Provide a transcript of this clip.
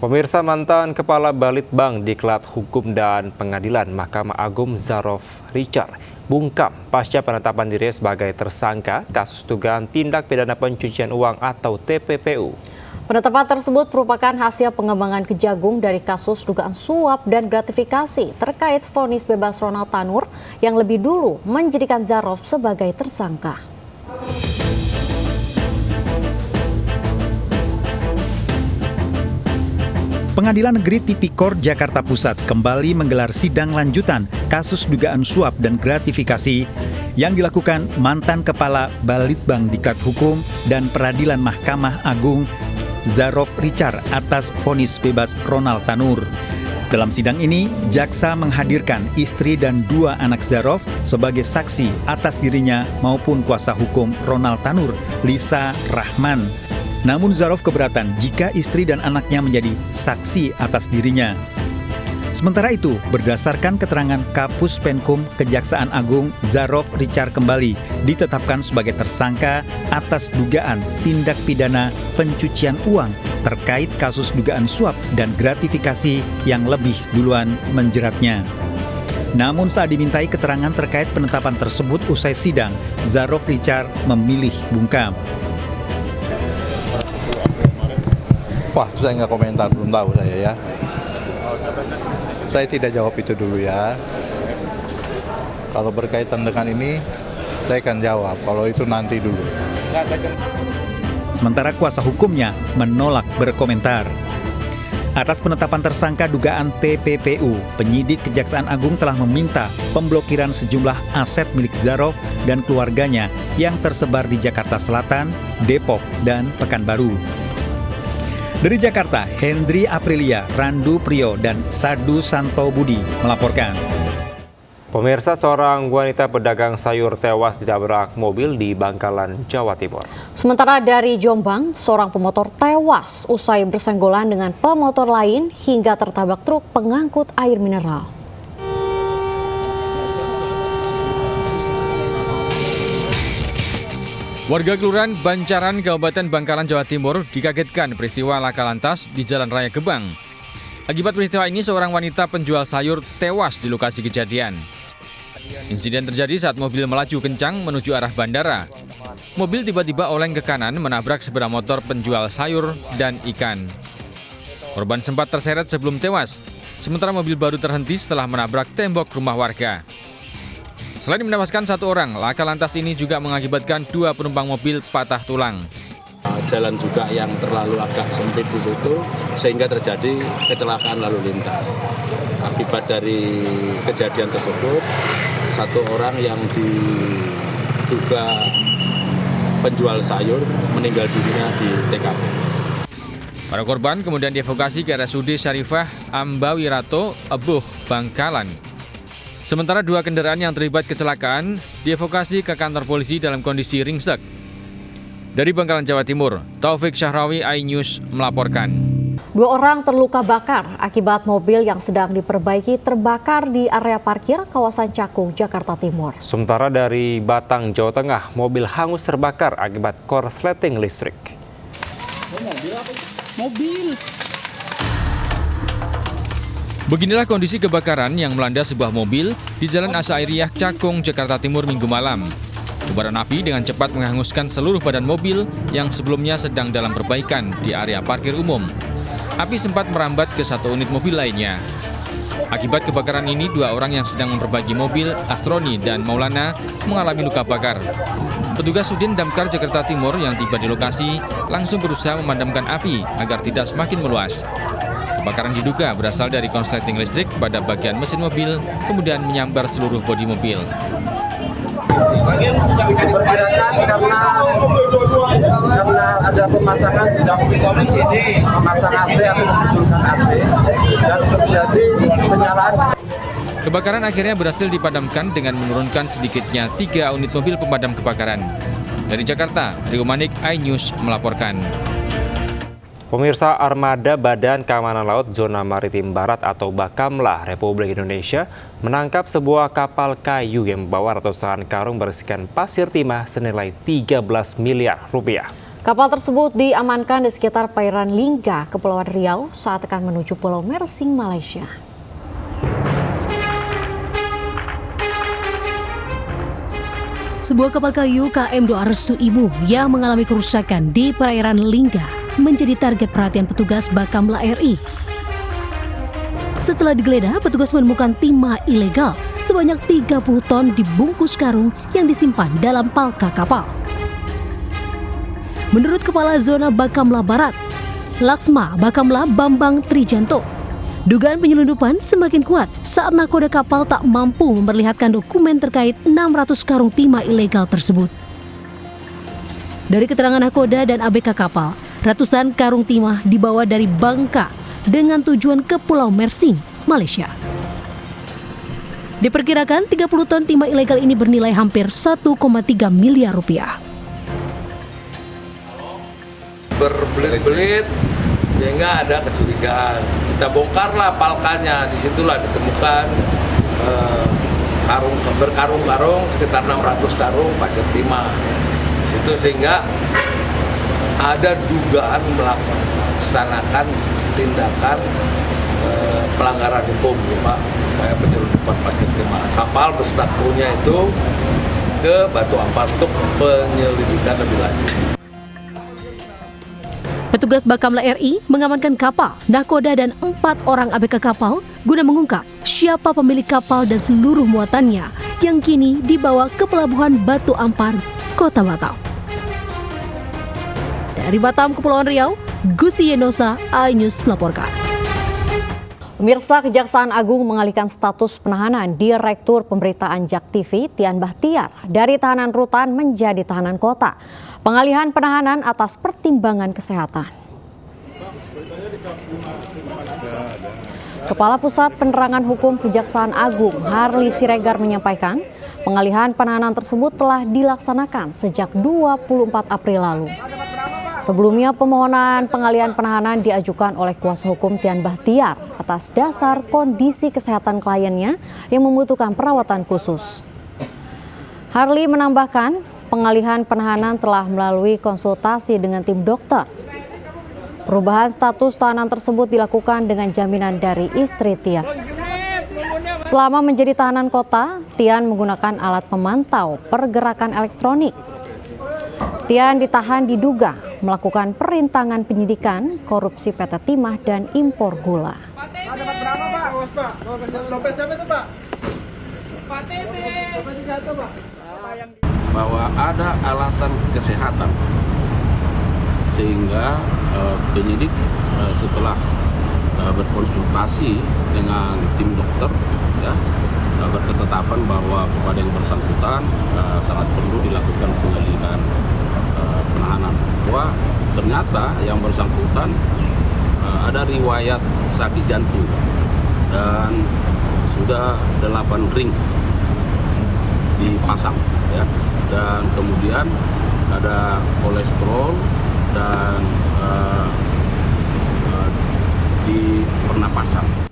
Pemirsa, mantan Kepala Balitbang Diklat Hukum dan Pengadilan Mahkamah Agung Zarof Richard bungkam pasca penetapan dirinya sebagai tersangka kasus dugaan tindak pidana pencucian uang atau TPPU. Penetapan tersebut merupakan hasil pengembangan kejagung dari kasus dugaan suap dan gratifikasi terkait vonis bebas Ronald Tanur yang lebih dulu menjadikan Zarof sebagai tersangka. Pengadilan Negeri Tipikor Jakarta Pusat kembali menggelar sidang lanjutan kasus dugaan suap dan gratifikasi yang dilakukan mantan Kepala Balitbang Diklat Hukum dan Peradilan Mahkamah Agung Zarof Richard atas vonis bebas Ronald Tanur. Dalam sidang ini, jaksa menghadirkan istri dan dua anak Zarof sebagai saksi atas dirinya maupun kuasa hukum Ronald Tanur, Lisa Rahman. Namun Zarof keberatan jika istri dan anaknya menjadi saksi atas dirinya. Sementara itu, berdasarkan keterangan Kapus Penkum Kejaksaan Agung, Zarof Richard kembali ditetapkan sebagai tersangka atas dugaan tindak pidana pencucian uang terkait kasus dugaan suap dan gratifikasi yang lebih duluan menjeratnya. Namun saat dimintai keterangan terkait penetapan tersebut usai sidang, Zarof Richard memilih bungkam. Wah, saya nggak komentar, belum tahu saya ya. Saya tidak jawab itu dulu ya. Kalau berkaitan dengan ini, saya akan jawab. Kalau itu nanti dulu. Sementara kuasa hukumnya menolak berkomentar. Atas penetapan tersangka dugaan TPPU, penyidik Kejaksaan Agung telah meminta pemblokiran sejumlah aset milik Zarof dan keluarganya yang tersebar di Jakarta Selatan, Depok, dan Pekanbaru. Dari Jakarta, Hendri Aprilia, Randu Priyo, dan Sadu Santo Budi melaporkan. Pemirsa, seorang wanita pedagang sayur tewas ditabrak mobil di Bangkalan, Jawa Timur. Sementara dari Jombang, seorang pemotor tewas usai bersenggolan dengan pemotor lain hingga tertabrak truk pengangkut air mineral. Warga Kelurahan Bancaran, Kabupaten Bangkalan, Jawa Timur dikagetkan peristiwa laka lantas di Jalan Raya Gebang. Akibat peristiwa ini, seorang wanita penjual sayur tewas di lokasi kejadian. Insiden terjadi saat mobil melaju kencang menuju arah bandara. Mobil tiba-tiba oleng ke kanan menabrak sepeda motor penjual sayur dan ikan. Korban sempat terseret sebelum tewas, sementara mobil baru terhenti setelah menabrak tembok rumah warga. Selain menewaskan satu orang, laka lantas ini juga mengakibatkan dua penumpang mobil patah tulang. Jalan juga yang terlalu agak sempit di situ, sehingga terjadi kecelakaan lalu lintas. Akibat dari kejadian tersebut, satu orang yang diduga penjual sayur meninggal dunia di TKP. Para korban kemudian dievakuasi ke RSUD Syarifah Ambawirato, Ebuh, Bangkalan. Sementara dua kendaraan yang terlibat kecelakaan dievakuasi ke kantor polisi dalam kondisi ringsek. Dari Bangkalan, Jawa Timur, Taufik Syahrawi, iNews melaporkan. Dua orang terluka bakar akibat mobil yang sedang diperbaiki terbakar di area parkir kawasan Cakung, Jakarta Timur. Sementara dari Batang, Jawa Tengah, mobil hangus terbakar akibat korsleting listrik. Mobil. Beginilah kondisi kebakaran yang melanda sebuah mobil di Jalan Asairiyah, Cakung, Jakarta Timur Minggu malam. Kobaran api dengan cepat menghanguskan seluruh badan mobil yang sebelumnya sedang dalam perbaikan di area parkir umum. Api sempat merambat ke satu unit mobil lainnya. Akibat kebakaran ini, dua orang yang sedang memperbaiki mobil, Asroni dan Maulana, mengalami luka bakar. Petugas Sudin Damkar Jakarta Timur yang tiba di lokasi langsung berusaha memadamkan api agar tidak semakin meluas. Kebakaran diduga berasal dari konsleting listrik pada bagian mesin mobil, kemudian menyambar seluruh bodi mobil. Bagian tidak bisa diperkirakan karena ada pemasangan sedang di sini, memasang AC atau membetulkan AC, dan terjadi penyalaan. Kebakaran akhirnya berhasil dipadamkan dengan menurunkan sedikitnya 3 unit mobil pemadam kebakaran. Dari Jakarta, Rio Manik, iNews melaporkan. Pemirsa, armada Badan Keamanan Laut Zona Maritim Barat atau Bakamla Republik Indonesia menangkap sebuah kapal kayu yang membawa ratusan karung berisikan pasir timah senilai 13 miliar rupiah. Kapal tersebut diamankan di sekitar perairan Lingga, Kepulauan Riau saat akan menuju Pulau Mersing, Malaysia. Sebuah kapal kayu KM Doa Restu Ibu yang mengalami kerusakan di perairan Lingga menjadi target perhatian petugas Bakamla RI. Setelah digeledah, petugas menemukan timah ilegal sebanyak 30 ton dibungkus karung yang disimpan dalam palka kapal. Menurut Kepala Zona Bakamla Barat, Laksma Bakamla Bambang Trijanto, dugaan penyelundupan semakin kuat saat nakoda kapal tak mampu memperlihatkan dokumen terkait 600 karung timah ilegal tersebut. Dari keterangan nakoda dan ABK kapal, ratusan karung timah dibawa dari Bangka dengan tujuan ke Pulau Mersing, Malaysia. Diperkirakan 30 ton timah ilegal ini bernilai hampir 1,3 miliar rupiah. Berbelit-belit sehingga ada kecurigaan. Kita bongkarlah palkanya, disitulah ditemukan berkarung-karung sekitar 600 karung pasir timah. Di situ sehingga ada dugaan melaksanakan tindakan pelanggaran hukum, Pak, upaya penyelundupan pasir timah. Kapal beserta krunya itu ke Batu Ampar untuk penyelidikan lebih lanjut. Petugas Bakamla RI mengamankan kapal, nakoda dan 4 orang ABK kapal guna mengungkap siapa pemilik kapal dan seluruh muatannya yang kini dibawa ke Pelabuhan Batu Ampar, Kota Batam. Dari Batam, Kepulauan Riau, Gusti Yenosa, iNews melaporkan. Pemirsa, Kejaksaan Agung mengalihkan status penahanan Direktur Pemberitaan JAK TV Tian Bahtiar dari tahanan rutan menjadi tahanan kota. Pengalihan penahanan atas pertimbangan kesehatan. Kepala Pusat Penerangan Hukum Kejaksaan Agung Harli Siregar menyampaikan pengalihan penahanan tersebut telah dilaksanakan sejak 24 April lalu. Sebelumnya permohonan pengalihan penahanan diajukan oleh kuasa hukum Tian Bahtiar atas dasar kondisi kesehatan kliennya yang membutuhkan perawatan khusus. Harli menambahkan pengalihan penahanan telah melalui konsultasi dengan tim dokter. Perubahan status tahanan tersebut dilakukan dengan jaminan dari istri Tian. Selama menjadi tahanan kota, Tian menggunakan alat pemantau pergerakan elektronik. Tian ditahan diduga melakukan perintangan penyidikan korupsi PT Timah dan impor gula. Bahwa ada alasan kesehatan sehingga penyidik setelah berkonsultasi dengan tim dokter ya berketetapan bahwa kepada yang bersangkutan sangat perlu dilakukan pengalihan penahanan. Bahwa ternyata yang bersangkutan ada riwayat sakit jantung dan sudah 8 ring dipasang ya, dan kemudian ada kolesterol dan di pernapasan.